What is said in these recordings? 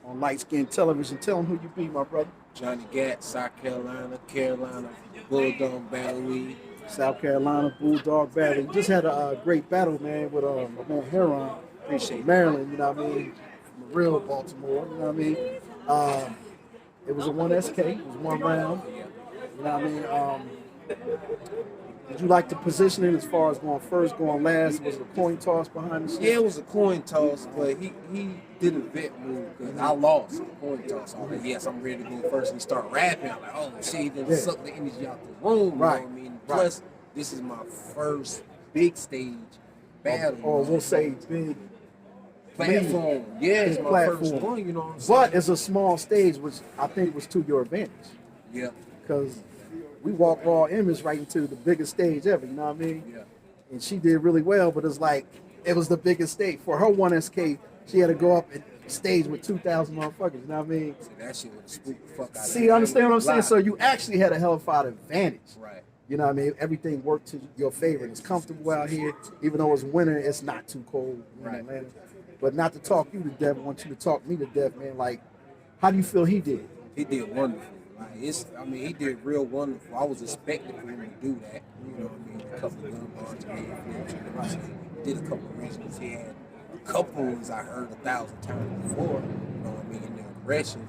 on Lightskin Television. Tell them who you be, my brother. Johnny Gatz, South Carolina, Bulldog Battle. South Carolina, Bulldog Battle. You just had a great battle, man, with my man HERON. Appreciate Maryland, you know what I mean? From real Baltimore, you know what I mean? It was a 1SK, it was one round. You know what I mean? Did you like the positioning as far as going first, going last? Was it a coin toss behind the scenes? Yeah, it was a coin toss, but he did a vet move because I lost the coin toss. I was like, yes, I'm ready to go first. And he started rapping. I'm like, oh shit, he done sucked the energy out the room. You know what I mean? Plus, this is my first big stage battle. Or we'll say big platform. Yeah, it's my first one, you know what I'm saying? But it's a small stage, which I think was to your advantage. Yeah. Because we walked Raw Image right into the biggest stage ever, you know what I mean? Yeah. And she did really well, but it's like, it was the biggest stage. For her 1SK, she had to go up and stage with 2,000 motherfuckers, you know what I mean? See, that shit would spook the fuck out of me. See, understand what I'm saying? So you actually had a hell of a advantage. Right. You know what I mean? Everything worked to your favor. It's comfortable out here. Even though it's winter, it's not too cold in Atlanta. But not to talk you to death, I want you to talk me to death, man. Like, how do you feel he did? He did wonderful. Like he did real wonderful. I was expecting for him to do that. You know what I mean? A couple of gun bars, did a couple of regionals. He had a couple ones I heard 1,000 times before. You know what I mean? In the aggression.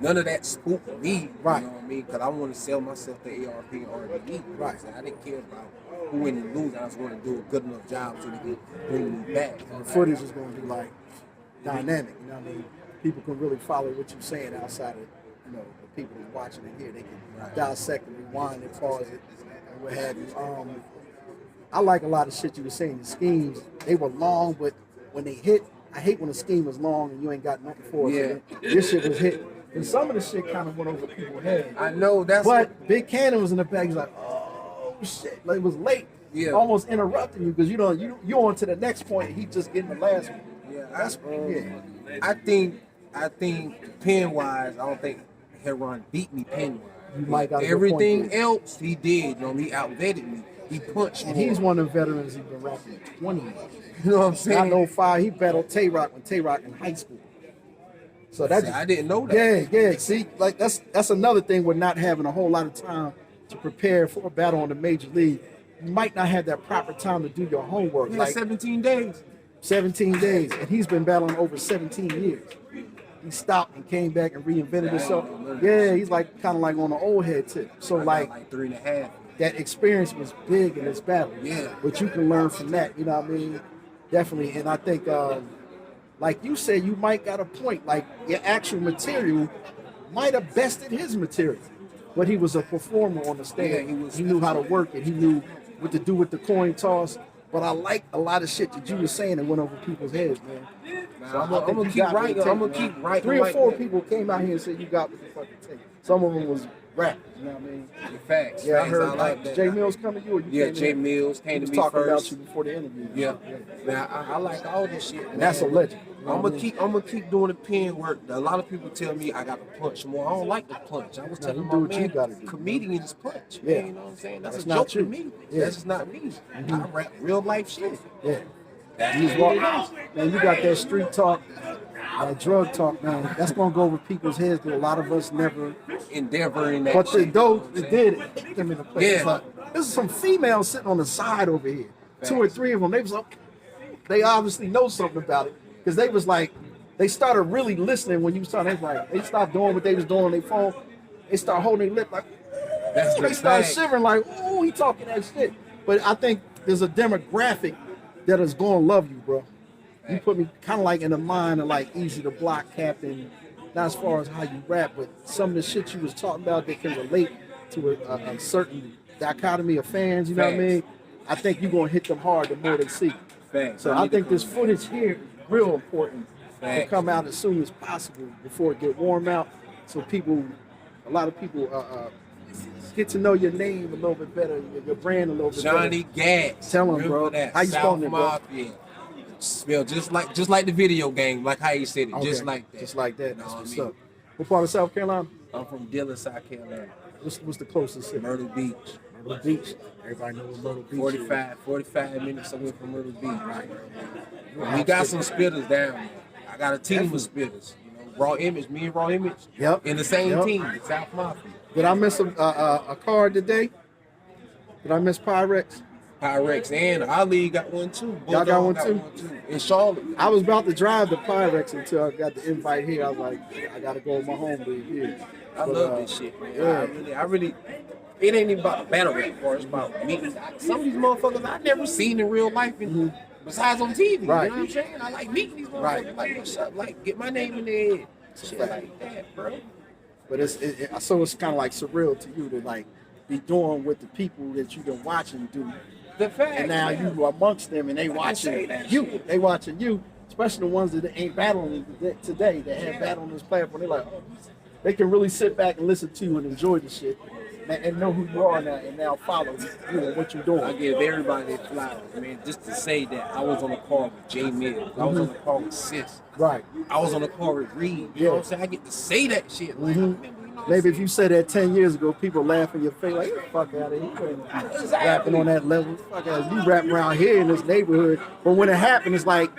None of that spooked me. Right. You know what I mean? Because I want to sell myself to ARP and RBE. Right. So I didn't care about who win and lose. I just want to do a good enough job so they can bring me back. And the footage is going to be like dynamic. You know what I mean? People can really follow what you're saying outside of, you know, the people that's watching it here. They can dissect and rewind and pause it and what have you. I like a lot of shit you were saying. The schemes, they were long, but when they hit, I hate when a scheme is long and you ain't got nothing for it. Yeah. This shit was hit. And some of the shit kind of went over people's heads. I know, that's But Big Cannon was in the back. He's like, oh shit. Like, it was late. Yeah. Almost interrupting you because you on to the next point and he just getting the last one. Yeah. I think pen wise, I don't think HERON beat me pen wise. You might got everything else he did. You know, he outvetted me. He punched me. And he's one of the veterans he's been rapping 20 years. You know what I'm saying? I know 5. He battled Tay-Rock when Tay-Rock in high school. So that I didn't know that. Yeah. See, like that's another thing with not having a whole lot of time to prepare for a battle on the major league. You might not have that proper time to do your homework. Yeah, like 17 days. 17 days, and he's been battling over 17 years. He stopped and came back and reinvented himself. Yeah, he's like kind of like on the old head tip. So like 3.5. That experience was big in this battle. Yeah. But you can learn from that. You know what I mean? Definitely. And I think. Like you said, you might got a point. Like your actual material might have bested his material, but he was a performer on the stage. Yeah, he knew how to work it. He knew what to do with the coin toss. But I like a lot of shit that you were saying that went over people's heads, man. So I'm gonna keep writing. I'm gonna keep writing. 3 or 4 people came out here and said you got what the fucking take. Some of them was rap. You know what I mean? Facts. Yeah, I heard I like that. JAE MILLZ come to you. Or you yeah, JAE MILLZ came to me talking first. About you before the interview. Yeah. Man, I like all this shit. And that's a legend. I'm gonna keep doing the pen work. A lot of people tell me I got to punch more. I don't like to punch. I was telling my man, comedians punch. Yeah. Man, you know what I'm saying? That's a joke to me. Yeah. That's just not me. I rap real life shit. Yeah. Man, you got that street talk, that drug talk, man. That's gonna go over people's heads. But a lot of us never endeavor in that. But shit. Those that did it, hit them in the place. Yeah. Like, this is some females sitting on the side over here. Facts. 2 or 3 of them. They was like, they obviously know something about it because they was like, they started really listening when you was talking. They stopped doing what they was doing on their phone. They start holding their lip like, they start shivering like, oh, he talking that shit. But I think there's a demographic that is gonna love you, bro. You put me kind of like in the mind of like Easy to Block Captain, not as far as how you rap, but some of the shit you was talking about that can relate to a certain dichotomy of fans. You know what I mean? I think you're gonna hit them hard the more they see. So I think this footage here is real important to come out as soon as possible before it get warm out, so a lot of people get to know your name a little bit better, your brand a little bit better. Johnny Gatz. Tell them, bro. How you spelling it, bro? Spell just like the video game, like how you said it, just like that. Just like that. That's what's up. What part of South Carolina? I'm from Dillon, South Carolina. What's the closest city? Myrtle Beach. Myrtle Beach. Everybody knows Myrtle Beach. 45 minutes away from Myrtle Beach. We got some spitters down there. I got a team of spitters. You know, Raw Image, me and Raw Image. Yep. In the same Yep. team, the South Mafia. Did I miss a card today? Did I miss Pyrex? Pyrex and Ali got one too. Y'all got one too? In Charlotte. I was about to drive to Pyrex until I got the invite here. I was like, I gotta go with my homeboy here. I love this shit, man. Yeah. I really, it ain't even about the battle rap part. It's about me. Some of these motherfuckers I never seen in real life, and besides on TV. Right. You know what I'm saying? I like meeting these motherfuckers. Right. Like, what's up? Like, get my name in their head. Shit like that, bro. But so it's kind of like surreal to you to like be doing what the people that you've been watching do. The fact. And now you amongst them and they watching you. They watching you, especially the ones that ain't battling today, that have battle on this platform. They're like, oh, they can really sit back and listen to you and enjoy the shit and know who you are now and now follow what you're doing. I give everybody their flowers, man. Just to say that I was on the car with JAE MILLZ. I was on the car with Sis. Right. I was on the car with Reed. You know what I'm saying? I get to say that shit. Like, Maybe if you said that 10 years ago, people laugh in your face like, "Get the fuck out of here. You ain't rapping on that level. Fuck out. You rapping around here in this neighborhood." But when it happened, it's like,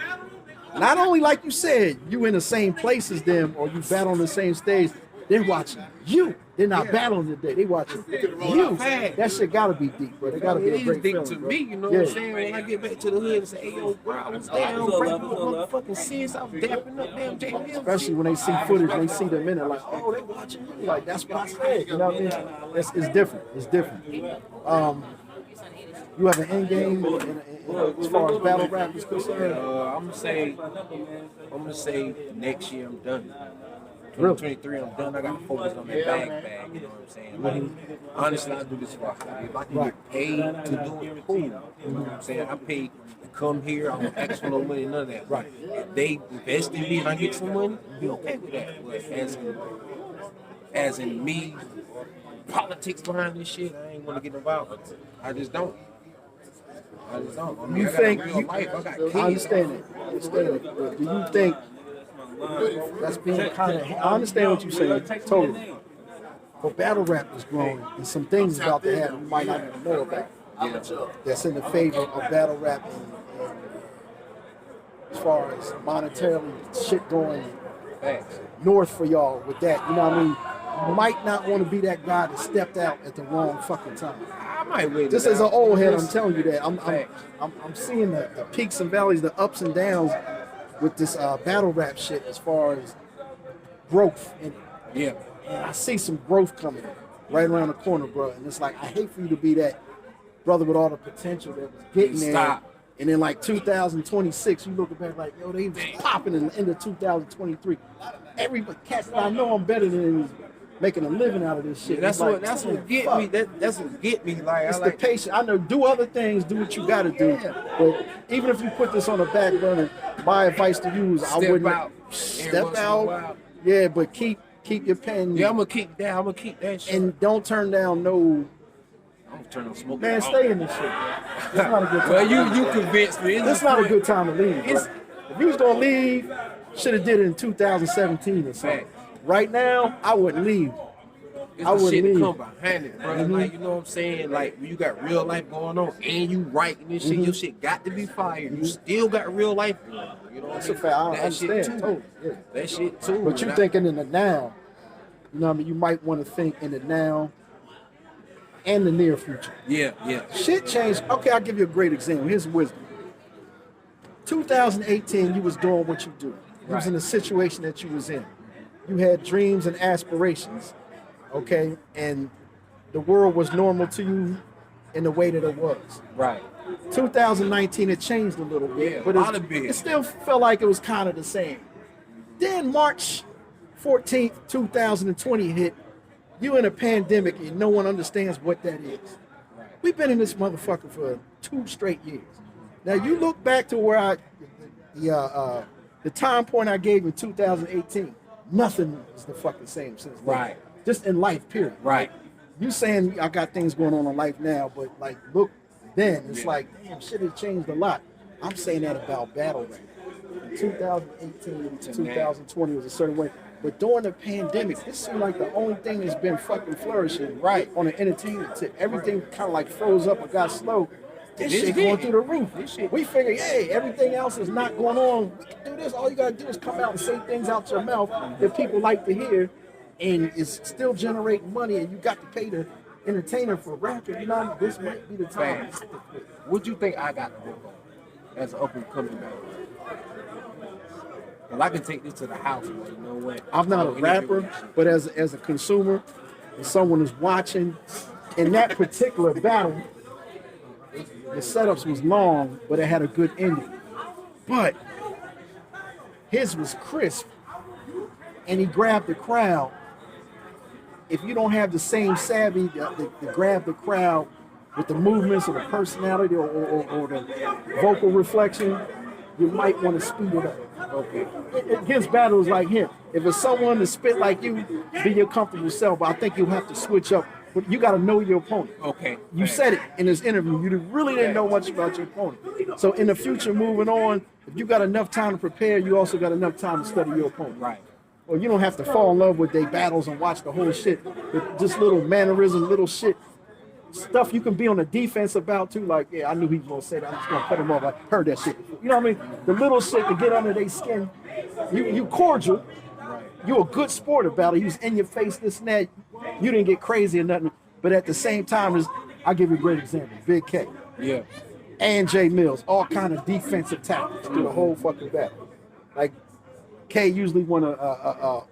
not only like you said, you in the same place as them or you battle on the same stage, they're watching you. They're not battling today. They watching you. That shit gotta be deep, bro. It gotta be a great deep feeling, to bro. me, you know what I'm saying? When I get back to the hood and say, hey, yo, bro, I was down, motherfucking Sis, I was dapping up damn JAE MILLZ. Especially when they see footage, they see them in it, like, oh, they watching you. Like, that's what I said. You know what I mean? It's different. It's different. You have an end game as far as battle rap is concerned. I'm gonna say next year I'm done. Really? 2023 I'm done. I got to focus on that bag, you know what I'm saying? Like, honestly, I do this for a hobby. If I can get paid to do it, cool. You know what I'm saying? I paid to come here. I don't ask for no money, none of that. Right. If they invest in me and I get some money, be okay with that. But as in me, politics behind this shit, I ain't gonna get involved. I just don't. I mean, You I got think a real life. I got kids. I understand it. But do you think that's being kind of? I understand what you're saying, totally. But battle rap is growing, and some things about to happen you might not even know about. That's in the favor of battle rap, and as far as monetarily shit going north for y'all with that. You know what I mean? You might not want to be that guy that stepped out at the wrong fucking time. I might wait. Just as an old head, I'm telling you that. I'm seeing the peaks and valleys, the ups and downs with this battle rap shit as far as growth. And I see some growth coming right around the corner, bro. And it's like, I hate for you to be that brother with all the potential that was getting there. And then like 2026, you looking back like, yo, they was popping in the end of 2023. Everybody, cats that I know I'm better than is making a living out of this shit. That's like, that's what get me. That's what get me. Like, it's I like the patience. I know, do other things, do what you got to do. But even if you put this on the back burner, my advice to you is I wouldn't step out. Yeah, but keep your pen. Yeah, I'm gonna keep that. I'm gonna keep that shit. And don't turn down no. I'm turn on smoke. Man, stay in this shit. Bro. It's not a good time. Well, you convinced me. It's not a good time to leave. If you was gonna leave, should have did it in 2017 or something. Right now, I wouldn't leave. It's the shit that come behind it, bro. Like, you know what I'm saying? Like, when you got real life going on and you writing this shit, your shit got to be fired. You still got real life going on. You know what That's I mean? a fact. I That understand. shit too. Totally. Yeah. That shit too. But you thinking in the now, you know what I mean? You might want to think in the now and the near future. Yeah. Shit changed. Okay, I'll give you a great example. Here's wisdom. 2018, you was doing what you do. You was in the situation that you was in. You had dreams and aspirations, okay? And the world was normal to you in the way that it was. Right. 2019, it changed a little bit. Yeah, but it still felt like it was kind of the same. Then March 14th, 2020 hit. You in a pandemic and no one understands what that is. Right. We've been in this motherfucker for 2 straight years. Now you look back to where the time point I gave in 2018, nothing is the fucking same since then. Right. Just in life, period. Right. You saying I got things going on in life now, but like look then, it's like, damn, shit has changed a lot. I'm saying that about battle rap. 2018 to 2020 was a certain way. But during the pandemic, this seemed like the only thing that's been fucking flourishing on the entertainment tip. Everything kind of like froze up or got slow. this shit going through the roof. We figure, hey, everything else is not going on. We can do this. All you gotta do is come out and say things out your mouth that people like to hear, and it's still generating money, and you got to pay the entertainer for rapping. You know, this might be the time. What do you think I got to work on as an up and coming rapper? Well, I can take this to the house, but you know what? I'm not a rapper, but as a consumer, and someone is watching, in that particular battle, the setups was long, but it had a good ending. But his was crisp, and he grabbed the crowd. If you don't have the same savvy to grab the crowd with the movements or the personality or the vocal reflection, you might want to speed it up. Okay. Against battles like him. If it's someone to spit like you, be your comfortable self. But I think you'll have to switch up. But you got to know your opponent. Okay. You said it in this interview. You really didn't know much about your opponent. So in the future, moving on, if you got enough time to prepare, you also got enough time to study your opponent. Right. Well, you don't have to fall in love with their battles and watch the whole shit. But just little mannerism, little shit. Stuff you can be on the defense about too, like, yeah, I knew he was gonna say that. I'm just gonna cut him off. I heard that shit before. You know what I mean? The little shit to get under their skin. You cordial. You're a good sport about it. He was in your face, this and that. You didn't get crazy or nothing. But at the same time, I'll give you a great example. Big K. Yeah. And JAE MILLZ, all kind of defensive tactics through the whole fucking battle. Like, K usually want to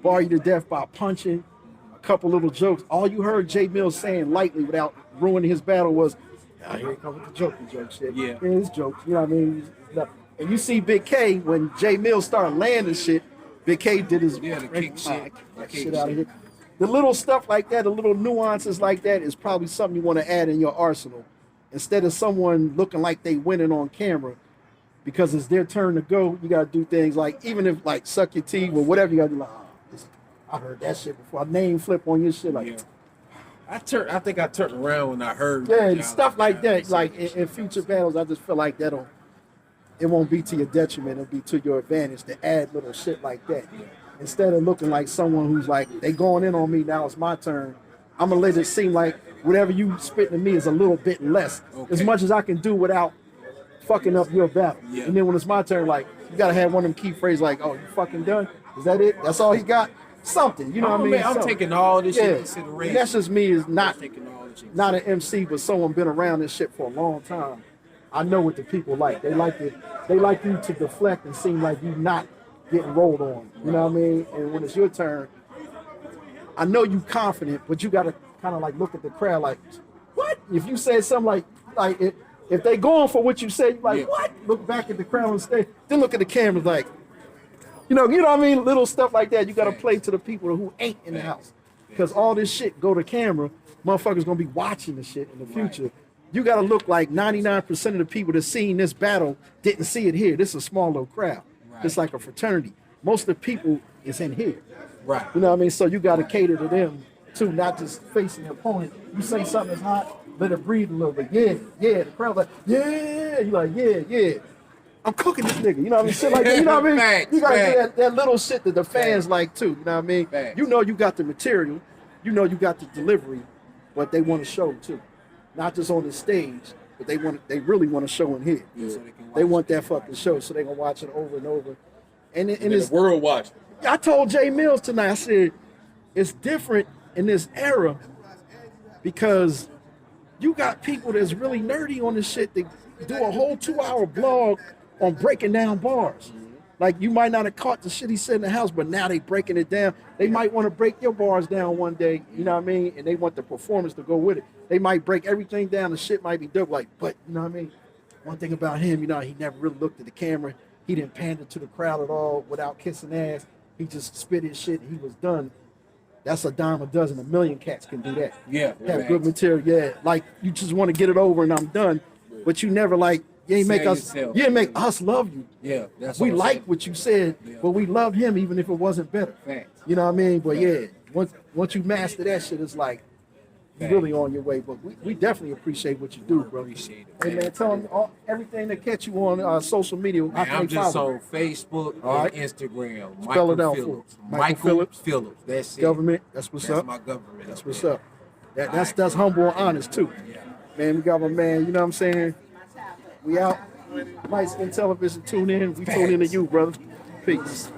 bar you to death by punching. Couple little jokes. All you heard JAE MILLZ saying lightly without ruining his battle was, here he comes with the joke shit. Yeah. And his jokes. You know what I mean? And you see Big K, when JAE MILLZ started landing shit, Big K did his the kick shit out of here. The little stuff like that, the little nuances like that is probably something you want to add in your arsenal. Instead of someone looking like they winning on camera, because it's their turn to go, you got to do things like, even if like suck your teeth or whatever, you got to do like, I heard that shit before. I name flip on your shit like. I think I turned around when I heard. Yeah, stuff like that. Like in future battles, I just feel like it won't be to your detriment. It'll be to your advantage to add little shit like that. Instead of looking like someone who's like, they going in on me, now it's my turn. I'm gonna let it seem like whatever you spitting to me is a little bit less, as much as I can do without fucking up your battle. Yeah. And then when it's my turn, like, you gotta have one of them key phrases like, oh, you fucking done? Is that it? That's all he got? Something, you know what I mean? I'm taking all this shit into consideration. That's just me, is not an MC, but someone been around this shit for a long time. I know what the people like. They like you to deflect and seem like you not getting rolled on. You know what I mean? And when it's your turn, I know you confident, but you gotta kind of like look at the crowd like, what? If you say something like if they going for what you say, you like, what? Look back at the crowd and stay. Then look at the cameras like, you know what I mean? Little stuff like that. You got to play to the people who ain't in the house. Because all this shit go to camera, motherfuckers going to be watching the shit in the future. Right. You got to look like 99% of the people that seen this battle didn't see it here. This is a small little crowd. Right. It's like a fraternity. Most of the people is in here. Right. You know what I mean? So you got to cater to them too, not just facing the opponent. You say something is hot, let it breathe a little bit. Yeah. The crowd's like, yeah. You like, yeah. I'm cooking this nigga, you know what I mean? Shit like that, you know what I mean? Facts, you gotta do that little shit that the fans like too, you know what I mean? Facts. You know you got the material, you know you got the delivery, but they want to show too. Not just on the stage, but they really want to show in here. Yeah. So they want that fucking show, so they gonna watch it over and over. And it's the world watching. I told JAE MILLZ tonight, I said, it's different in this era because you got people that's really nerdy on this shit. They do a whole 2-hour blog on breaking down bars. Like, you might not have caught the shit he said in the house, but now they breaking it down. They might want to break your bars down one day, you know what I mean? And they want the performance to go with it. They might break everything down, the shit might be dope, like, but, you know what I mean? One thing about him, you know, he never really looked at the camera. He didn't pander to the crowd at all without kissing ass. He just spit his shit and he was done. That's a dime a dozen. A million cats can do that. Yeah. Have good material, yeah. Like, you just want to get it over and I'm done. But you never, like, you ain't make us love you. Yeah, that's we like what you said, but we love him even if it wasn't better. Thanks. You know what I mean? But once you master that shit, it's like you're really on your way. But we definitely appreciate what you do, bro. Appreciate it. Hey man, tell them everything that catch you on social media. Man, I'm just on Facebook and Instagram. Spell it out for us. Michael Phillips. That's it. Government. That's what's up. That's my government. That's what's up. That's humble and honest too. Yeah. Man, we got my man, you know what I'm saying? We out. Lightskin Television, tune in. We tune in to you, brother. Peace.